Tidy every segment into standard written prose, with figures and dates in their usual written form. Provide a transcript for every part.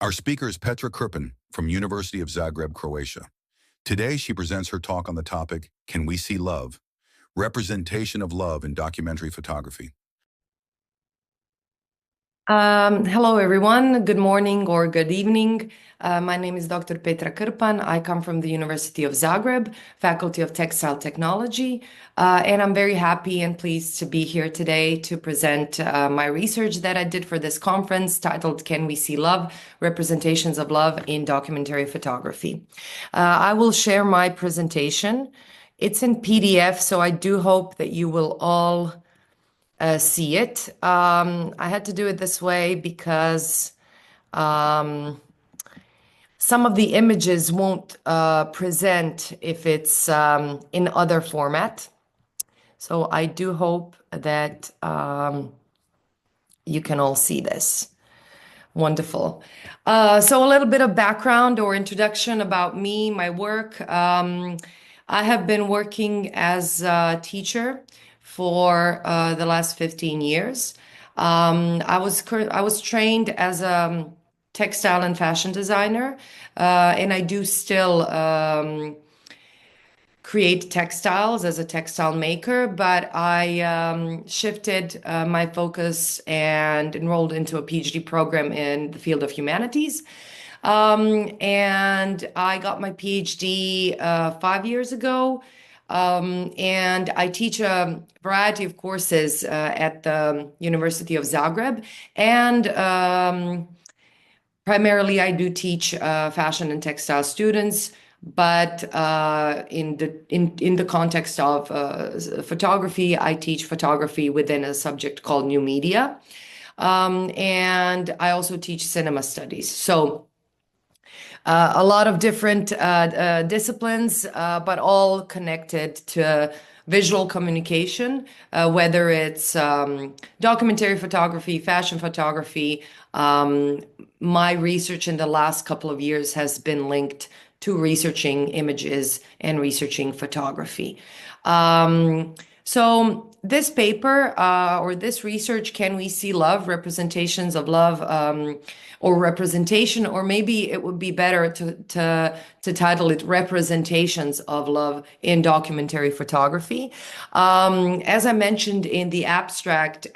Our speaker is Petra Krpan from University of Zagreb, Croatia. Today, she presents her talk on the topic, Can We See Love? Representation of Love in Documentary Photography. Hello, everyone. Good morning or good evening. My name is Dr. Petra Krpan. I come from the University of Zagreb, Faculty of Textile Technology, and I'm very happy and pleased to be here today to present my research that I did for this conference titled Can We See Love? Representations of Love in Documentary Photography. I will share my presentation. It's in PDF, so I do hope that you will all see it. I had to do it this way because some of the images won't present if it's in other format. So I do hope that you can all see this. Wonderful. So a little bit of background or introduction about me, my work. I have been working as a teacher for the last 15 years. I was trained as a textile and fashion designer, and I do still create textiles as a textile maker, but I shifted my focus and enrolled into a PhD program in the field of humanities. And I got my PhD 5 years ago. And I teach a variety of courses at the University of Zagreb. And primarily, I do teach fashion and textile students, but in the context of photography, I teach photography within a subject called new media. And I also teach cinema studies. So a lot of different disciplines, but all connected to visual communication, whether it's documentary photography, fashion photography. My research in the last couple of years has been linked to researching images and researching photography. So this paper or this research, Can We See Love? Representations of Love, or representation, or maybe it would be better to title it Representations of Love in Documentary Photography. As I mentioned in the abstract,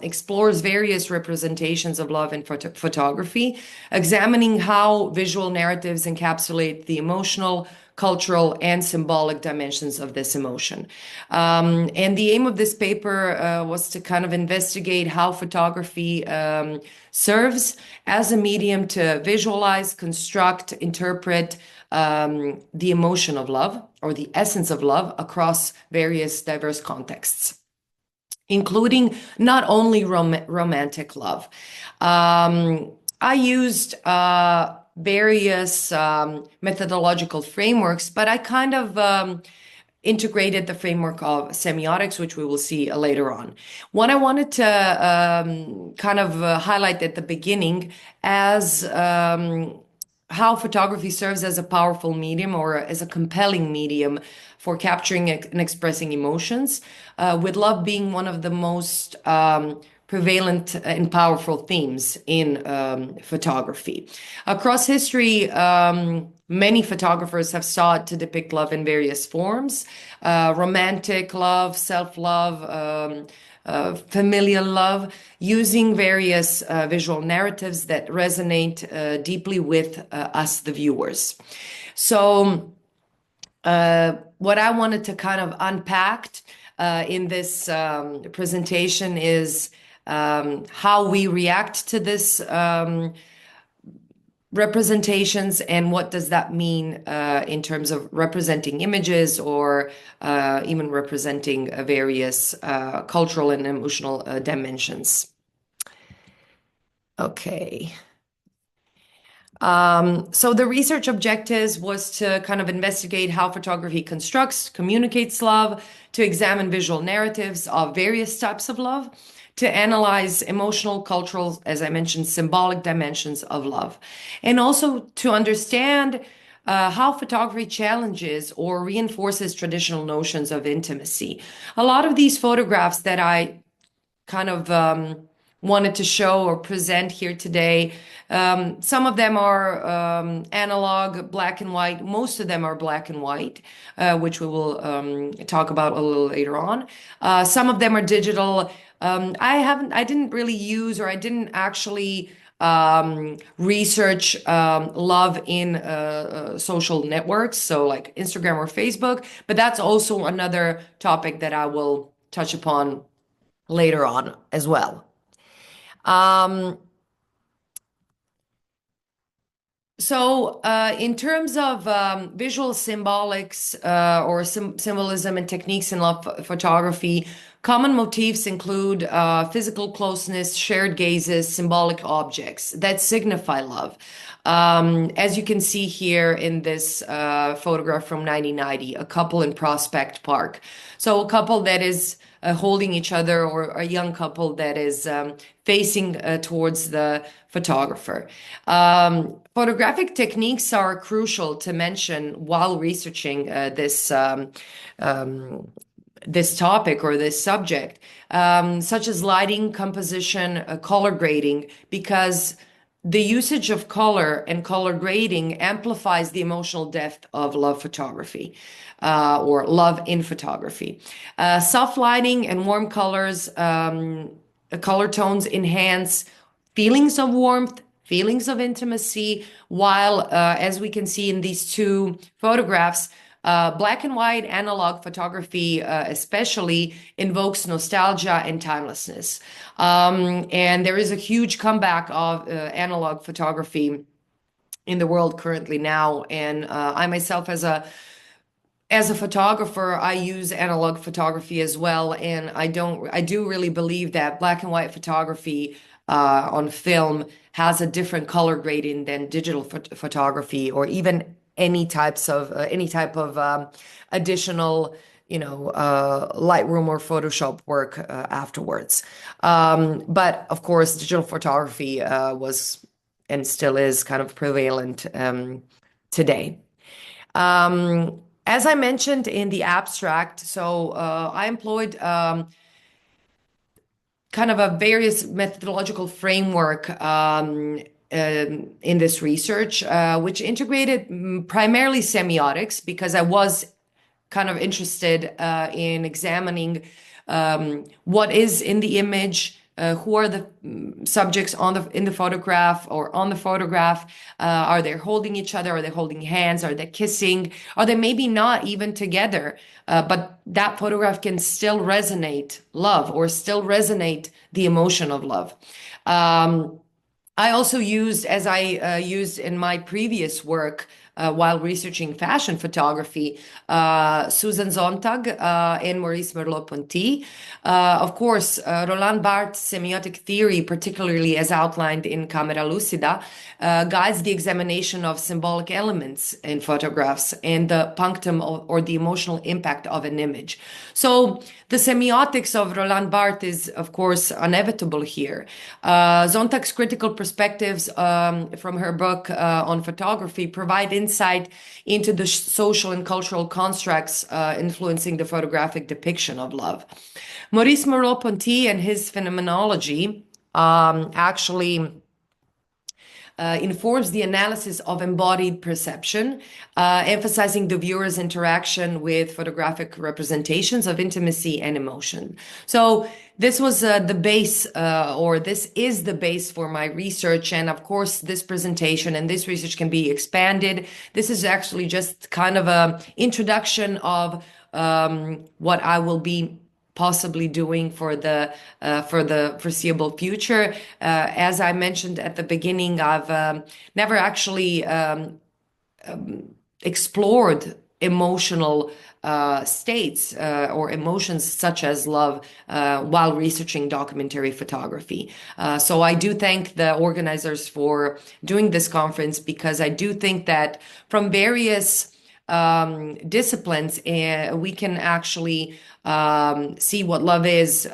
explores various representations of love in photography, examining how visual narratives encapsulate the emotional, cultural, and symbolic dimensions of this emotion. And the aim of this paper was to kind of investigate how photography serves as a medium to visualize, construct, interpret the emotion of love or the essence of love across various diverse contexts, including not only romantic love. I used various methodological frameworks, but I kind of integrated the framework of semiotics, which we will see later on. What I wanted to kind of highlight at the beginning as how photography serves as a powerful medium or as a compelling medium for capturing and expressing emotions, with love being one of the most prevalent and powerful themes in photography. Across history, many photographers have sought to depict love in various forms: romantic love, self-love, familial love, using various visual narratives that resonate deeply with us, the viewers. So what I wanted to kind of unpack in this presentation is how we react to this representations and what does that mean in terms of representing images or even representing various cultural and emotional dimensions. Okay. So the research objectives was to kind of investigate how photography constructs, communicates love, to examine visual narratives of various types of love, to analyze emotional, cultural, as I mentioned, symbolic dimensions of love, and also to understand how photography challenges or reinforces traditional notions of intimacy. A lot of these photographs that I kind of wanted to show or present here today. Some of them are analog, black and white. Most of them are black and white, which we will talk about a little later on. Some of them are digital. I didn't really use, or I didn't actually research love in social networks, so like Instagram or Facebook, but that's also another topic that I will touch upon later on as well. Um, in terms of visual symbolics or symbolism and techniques in love photography, common motifs include physical closeness, shared gazes, symbolic objects that signify love. As you can see here in this photograph from 1990, a couple in Prospect Park. So a couple that is holding each other, or a young couple that is facing towards the photographer. Photographic techniques are crucial to mention while researching this topic or this subject, such as lighting, composition, color grading, because the usage of color and color grading amplifies the emotional depth of love photography, or love in photography. Soft lighting and warm colors, color tones enhance feelings of warmth, feelings of intimacy, while, as we can see in these two photographs, black and white analog photography especially invokes nostalgia and timelessness. And there is a huge comeback of analog photography in the world currently now. And I myself, as a photographer, I use analog photography as well. And I do really believe that black and white photography on film has a different color grading than digital photography, or even any type of additional, Lightroom or Photoshop work afterwards. But of course, digital photography was and still is kind of prevalent today. As I mentioned in the abstract, so I employed kind of a various methodological framework in this research, which integrated primarily semiotics, because I was kind of interested in examining what is in the image, who are the subjects in the photograph or on the photograph. Are they holding each other? Are they holding hands? Are they kissing? Are they maybe not even together? But that photograph can still resonate love, or still resonate the emotion of love. I also used, as I used in my previous work while researching fashion photography, Susan Sontag and Maurice Merleau-Ponty. Of course, Roland Barthes' semiotic theory, particularly as outlined in Camera Lucida, guides the examination of symbolic elements in photographs and the punctum or the emotional impact of an image. So the semiotics of Roland Barthes is, of course, inevitable here. Sontag's critical perspectives from her book on photography provide insight into the social and cultural constructs influencing the photographic depiction of love. Maurice Merleau-Ponty and his phenomenology actually informs the analysis of embodied perception, emphasizing the viewer's interaction with photographic representations of intimacy and emotion. So this was the base, or this is the base for my research. And of course, this presentation and this research can be expanded. This is actually just kind of an introduction of what I will be possibly doing for the foreseeable future. As I mentioned at the beginning, I've never actually explored emotional states or emotions such as love while researching documentary photography. So I do thank the organizers for doing this conference, because I do think that from various disciplines, we can actually see what love is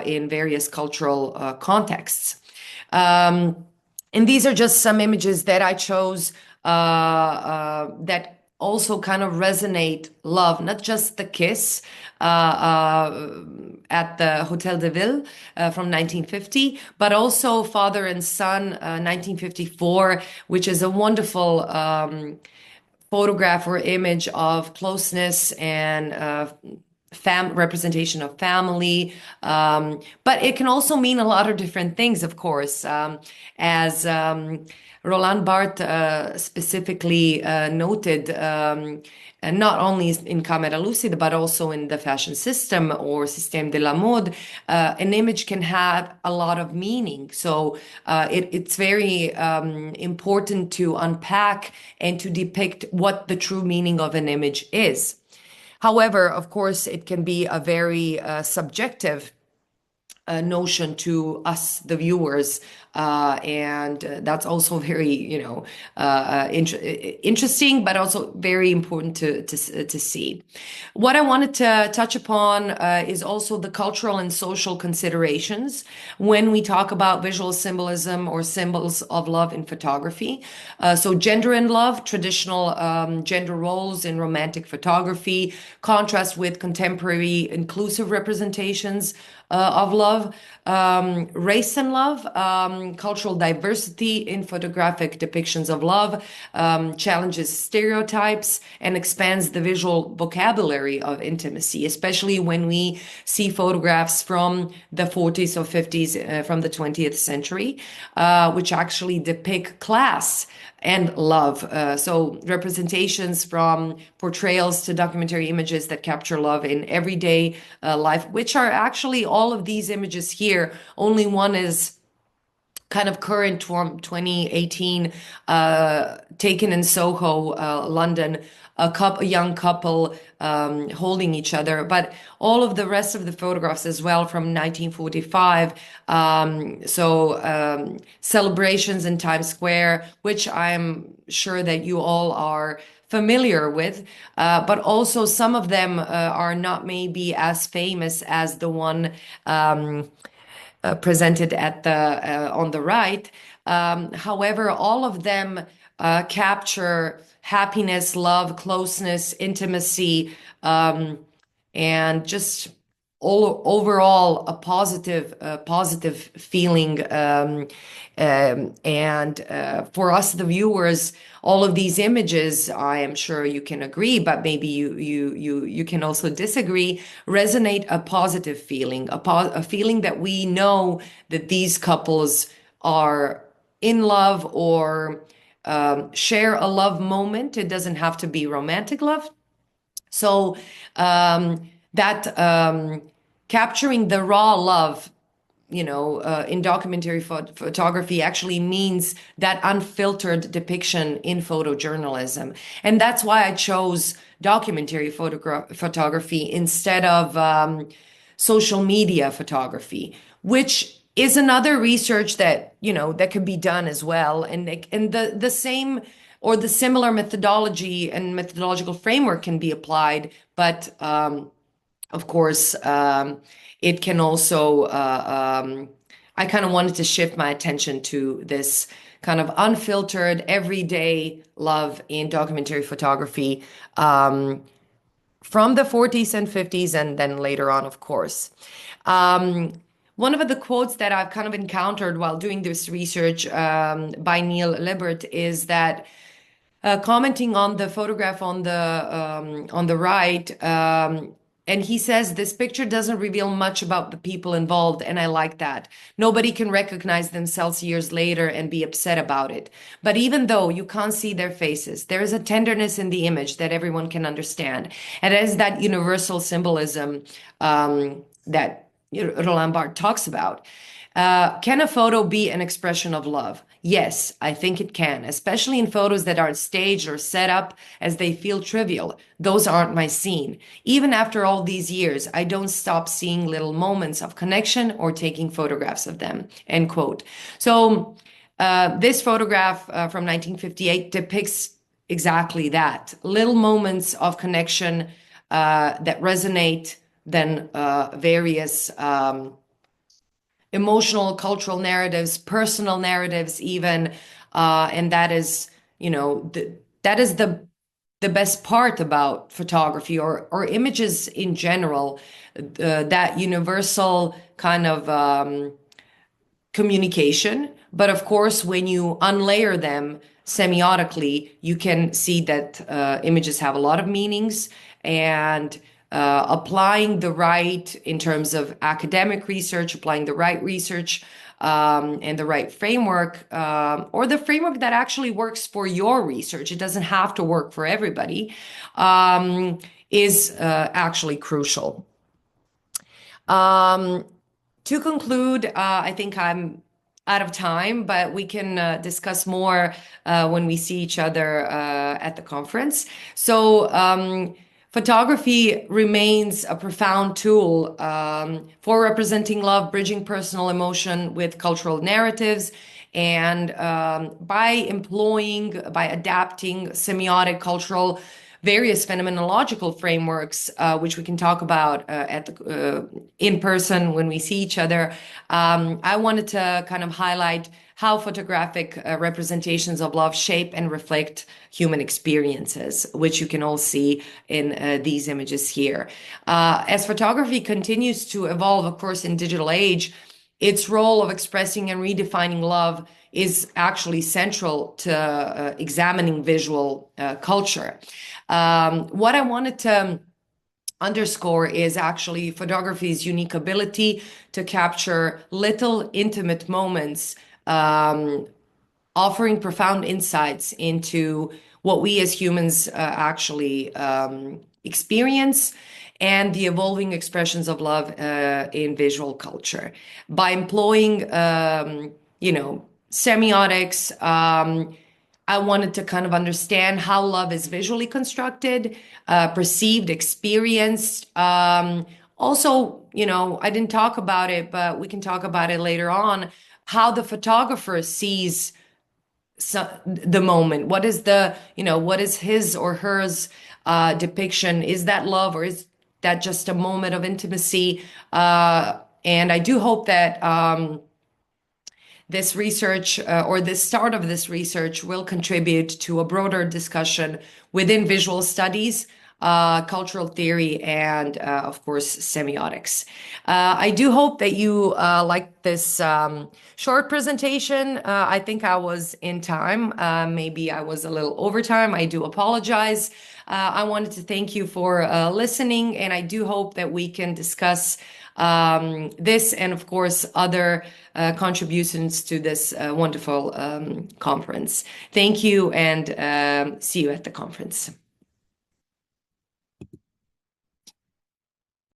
in various cultural contexts. And these are just some images that I chose that also kind of resonate love, not just the kiss at the Hotel de Ville from 1950, but also Father and Son, 1954, which is a wonderful photograph or image of closeness and representation of family. But it can also mean a lot of different things, of course, as Roland Barthes specifically noted. And not only in Camera Lucida, but also in the fashion system or Système de la Mode, an image can have a lot of meaning. So it's very important to unpack and to depict what the true meaning of an image is. However, of course, it can be a very subjective notion to us, the viewers, and that's also very, interesting, but also very important to see. What I wanted to touch upon is also the cultural and social considerations when we talk about visual symbolism or symbols of love in photography. So gender and love, traditional gender roles in romantic photography, contrast with contemporary inclusive representations of love, race and love, cultural diversity in photographic depictions of love, challenges stereotypes, and expands the visual vocabulary of intimacy, especially when we see photographs from the 40s or 50s, from the 20th century, which actually depict class and love. So representations from portrayals to documentary images that capture love in everyday life, which are actually all of these images here. Only one is kind of current from 2018, taken in Soho, London, a young couple holding each other, but all of the rest of the photographs as well from 1945. Celebrations in Times Square, which I'm sure that you all are familiar with, but also some of them are not maybe as famous as the one presented at the on the right. However, all of them capture happiness, love, closeness, intimacy, and just overall a positive feeling. And for us, the viewers, all of these images, I am sure you can agree, but maybe you can also disagree, resonate a positive feeling, a feeling that we know that these couples are in love or share a love moment. It doesn't have to be romantic love. So that capturing the raw love, in documentary photography actually means that unfiltered depiction in photojournalism. And that's why I chose documentary photography instead of social media photography, which is another research that, that could be done as well. And the same or the similar methodology and methodological framework can be applied, but of course, it can also, I kind of wanted to shift my attention to this kind of unfiltered, everyday love in documentary photography from the 40s and 50s, and then later on, of course. One of the quotes that I've kind of encountered while doing this research by Neil Libert is that commenting on the photograph on the right, and he says this picture doesn't reveal much about the people involved, and I like that. Nobody can recognize themselves years later and be upset about it. But even though you can't see their faces, there is a tenderness in the image that everyone can understand, and it is that universal symbolism that Roland Barthes talks about. Can a photo be an expression of love? Yes, I think it can, especially in photos that are staged or set up as they feel trivial. Those aren't my scene. Even after all these years, I don't stop seeing little moments of connection or taking photographs of them, end quote. So this photograph from 1958 depicts exactly that. Little moments of connection that resonate, then various emotional, cultural narratives, personal narratives, even, and that is, that is the the best part about photography or images in general, that universal kind of communication. But of course, when you unlayer them semiotically, you can see that images have a lot of meanings, and applying the right, in terms of academic research, applying the right research and the right framework, or the framework that actually works for your research, it doesn't have to work for everybody, is actually crucial. To conclude, I think I'm out of time, but we can discuss more when we see each other at the conference. So, photography remains a profound tool for representing love, bridging personal emotion with cultural narratives, and by adapting semiotic, cultural, various phenomenological frameworks, which we can talk about in person when we see each other. I wanted to kind of highlight how photographic representations of love shape and reflect human experiences, which you can all see in these images here. As photography continues to evolve, of course, in digital age, its role of expressing and redefining love is actually central to examining visual culture. What I wanted to underscore is actually photography's unique ability to capture little intimate moments, offering profound insights into what we as humans actually experience, and the evolving expressions of love in visual culture. By employing, semiotics, I wanted to kind of understand how love is visually constructed, perceived, experienced. Also, I didn't talk about it, but we can talk about it later on, how the photographer sees the moment. What is what is his or hers depiction? Is that love, or is that just a moment of intimacy? And I do hope that this research or the start of this research will contribute to a broader discussion within visual studies, cultural theory, and of course, semiotics. I do hope that you liked this short presentation. I think I was in time. Maybe I was a little over time. I do apologize. I wanted to thank you for listening, and I do hope that we can discuss this and, of course, other contributions to this wonderful conference. Thank you, and see you at the conference.